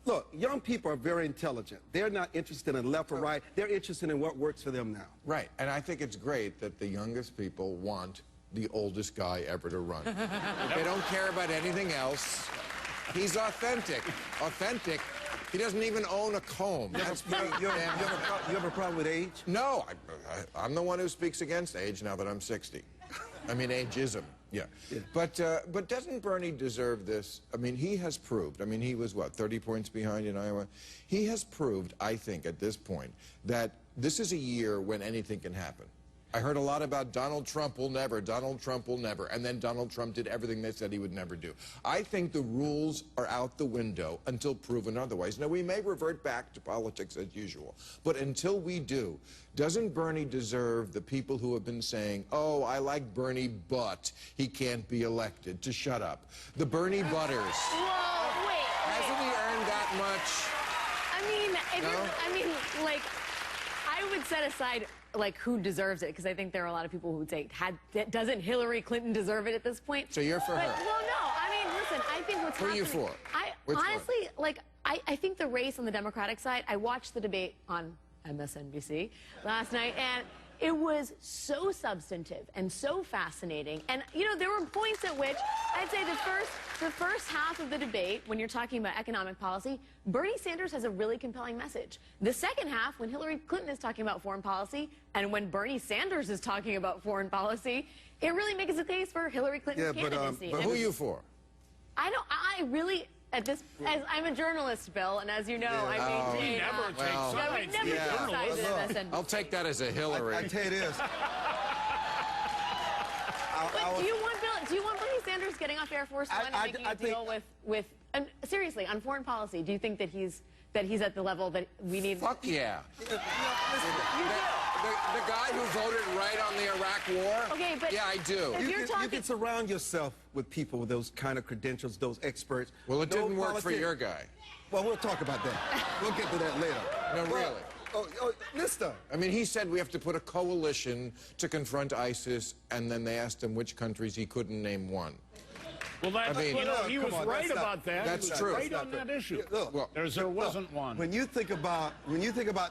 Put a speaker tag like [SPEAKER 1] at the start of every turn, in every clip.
[SPEAKER 1] Look, young people are very intelligent. They're not interested in left or right. They're interested in what works for them now.
[SPEAKER 2] Right, and I think it's great that the youngest people want the oldest guy ever to run. They don't care about anything else. He's authentic. Authentic. He doesn't even own a comb. That's
[SPEAKER 1] You have a problem with age?
[SPEAKER 2] No, I'm the one who speaks against age now that I'm 60. I mean, ageism. Yeah. But doesn't Bernie deserve this? I mean, he has proved, I mean, he was, what, 30 points behind in Iowa? He has proved, I think, at this point, that this is a year when anything can happen. I heard a lot about Donald Trump will never, and then Donald Trump did everything they said he would never do. I think the rules are out the window until proven otherwise. Now, we may revert back to politics as usual, but until we do, doesn't Bernie deserve the people who have been saying, oh, I like Bernie, but he can't be elected, to shut up? The Bernie Butters.
[SPEAKER 3] Whoa, wait.
[SPEAKER 2] Hasn't he earned that much?
[SPEAKER 3] I mean, like, I would set aside, like, who deserves it, because I think there are a lot of people who would say, doesn't Hillary Clinton deserve it at this point?
[SPEAKER 2] So you're for her?
[SPEAKER 3] Well, no. I mean, listen, I think what's happening...
[SPEAKER 2] Who are you for?
[SPEAKER 3] Honestly, like, I think the race on the Democratic side, I watched the debate on MSNBC last night, and it was so substantive and so fascinating. And, you know, there were points at which I'd say the first half of the debate, when you're talking about economic policy, Bernie Sanders has a really compelling message. The second half, when Hillary Clinton is talking about foreign policy, and when Bernie Sanders is talking about foreign policy, it really makes a case for Hillary Clinton's candidacy.
[SPEAKER 2] But who are you for?
[SPEAKER 3] I really... as I'm a journalist, Bill, and as you know, I maintain...
[SPEAKER 4] never take sides.
[SPEAKER 3] Never take sides at MSNBC.
[SPEAKER 2] I'll take that as a Hillary.
[SPEAKER 1] I tell you this.
[SPEAKER 3] But do you want Bernie Sanders getting off Air Force One and making a deal with seriously, on foreign policy, do you think that he's at the level that we need?
[SPEAKER 2] Fuck yeah. The guy who voted right on the Iraq War?
[SPEAKER 3] Okay, but
[SPEAKER 2] yeah, I do.
[SPEAKER 1] You can surround yourself with people with those kind of credentials, those experts.
[SPEAKER 2] Well, it didn't work for your guy.
[SPEAKER 1] Well, we'll talk about that. We'll get to that later.
[SPEAKER 2] No, really.
[SPEAKER 1] Listen.
[SPEAKER 2] I mean, he said we have to put a coalition to confront ISIS, and then they asked him which countries he couldn't name one.
[SPEAKER 4] Well, he was right about that.
[SPEAKER 2] That's true.
[SPEAKER 4] Right on that issue.
[SPEAKER 1] Look,
[SPEAKER 4] there wasn't one.
[SPEAKER 1] When you think about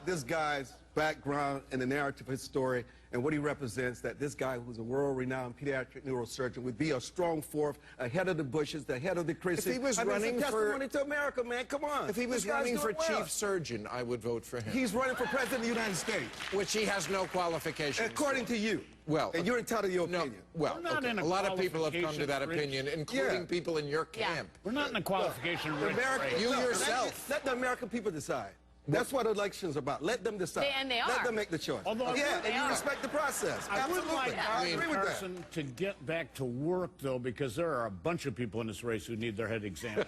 [SPEAKER 1] this guy's background and the narrative of his story and what he represents, that this guy who's a world-renowned pediatric neurosurgeon would be a strong fourth, ahead of the Bushes, the head of the Christians.
[SPEAKER 2] If he was running for
[SPEAKER 1] testimony to America, man, come on.
[SPEAKER 2] If he was running for chief surgeon, I would vote for him.
[SPEAKER 1] He's running for president of the United States,
[SPEAKER 2] which he has no qualifications.
[SPEAKER 1] According to you. Well, and you're entitled to your opinion.
[SPEAKER 2] Well, a lot of people have come to that opinion, including people in your camp.
[SPEAKER 4] We're not in a qualification-rich race.
[SPEAKER 2] You yourself.
[SPEAKER 1] Let the American people decide. That's what elections are about. Let them decide.
[SPEAKER 3] And they are.
[SPEAKER 1] Let them make the choice.
[SPEAKER 4] Although,
[SPEAKER 1] and you respect the process.
[SPEAKER 4] I would like
[SPEAKER 1] agree with
[SPEAKER 4] Carson to get back to work, though, because there are a bunch of people in this race who need their head examined.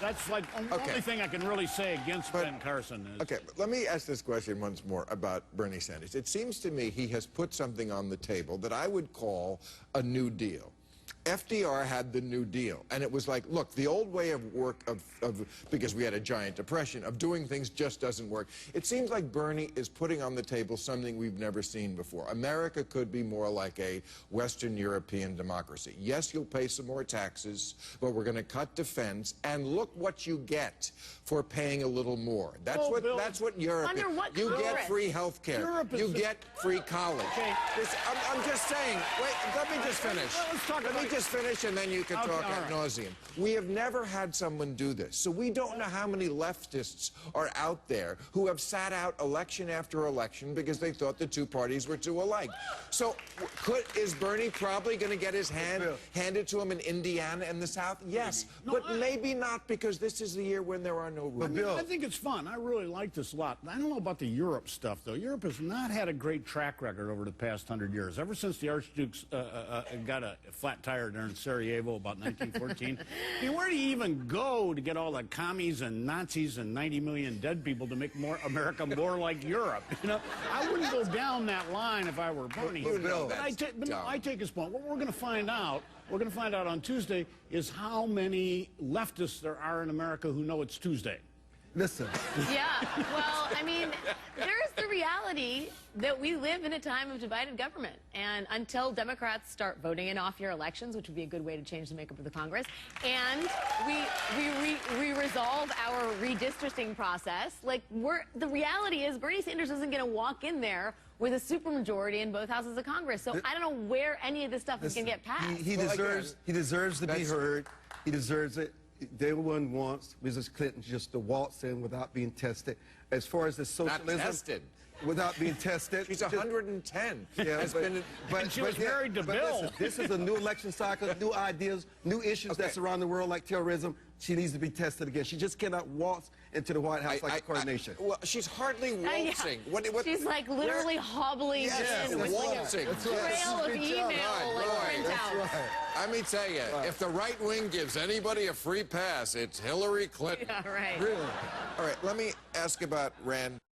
[SPEAKER 4] That's like the only thing I can really say against Ben Carson.
[SPEAKER 2] Okay, but let me ask this question once more about Bernie Sanders. It seems to me he has put something on the table that I would call a New Deal. FDR had the New Deal, and it was like, look, the old way of work, because we had a giant depression, of doing things just doesn't work. It seems like Bernie is putting on the table something we've never seen before. America could be more like a Western European democracy. Yes, you'll pay some more taxes, but we're going to cut defense, and look what you get for paying a little more. That's what Europe is.
[SPEAKER 3] Under what
[SPEAKER 2] You
[SPEAKER 3] Congress?
[SPEAKER 2] Get free health care. You get free college.
[SPEAKER 4] Okay.
[SPEAKER 2] I'm just saying, wait, let me just finish. Let me just finish, and then you can talk ad nauseum. We have never had someone do this, so we don't know how many leftists are out there who have sat out election after election because they thought the two parties were too alike. So is Bernie probably going to get his hand handed to him in Indiana and the South? Yes, but maybe not, because this is the year when there are no rules.
[SPEAKER 4] I think it's fun. I really like this a lot. I don't know about the Europe stuff, though. Europe has not had a great track record over the past 100 years. Ever since the Archdukes got a flat tire there in Sarajevo about 1914. I mean, where do you even go to get all the commies and Nazis and 90 million dead people to make America more like Europe? You know, I wouldn't go down that line if I were Bernie. But I take his point. What we're going to find out, on Tuesday, is how many leftists there are in America who know it's Tuesday.
[SPEAKER 1] Listen.
[SPEAKER 3] Yeah, well, I mean, there's the reality that we live in a time of divided government. And until Democrats start voting in off-year elections, which would be a good way to change the makeup of the Congress, and we resolve our redistricting process, like, the reality is Bernie Sanders isn't going to walk in there with a supermajority in both houses of Congress. So I don't know where any of this stuff is going to get passed.
[SPEAKER 1] He deserves to be heard. He deserves it. Everyone wants Mrs. Clinton just to waltz in without being tested. As far as the socialism,
[SPEAKER 2] Not tested.
[SPEAKER 1] Without being tested.
[SPEAKER 2] She's 110.
[SPEAKER 1] Yeah,
[SPEAKER 4] and she was married to Bill.
[SPEAKER 1] Listen, this is a new election cycle, new ideas, new issues that surround the world like terrorism. She needs to be tested again. She just cannot waltz into the White House like a coronation.
[SPEAKER 2] Well, she's hardly waltzing.
[SPEAKER 3] Yeah. She's like literally hobbling in with
[SPEAKER 2] waltzing.
[SPEAKER 3] like a trail of email printouts.
[SPEAKER 1] Right.
[SPEAKER 2] Let me tell you, if the right wing gives anybody a free pass, it's Hillary Clinton.
[SPEAKER 3] Yeah, right.
[SPEAKER 1] Really?
[SPEAKER 2] All right, let me ask about Rand.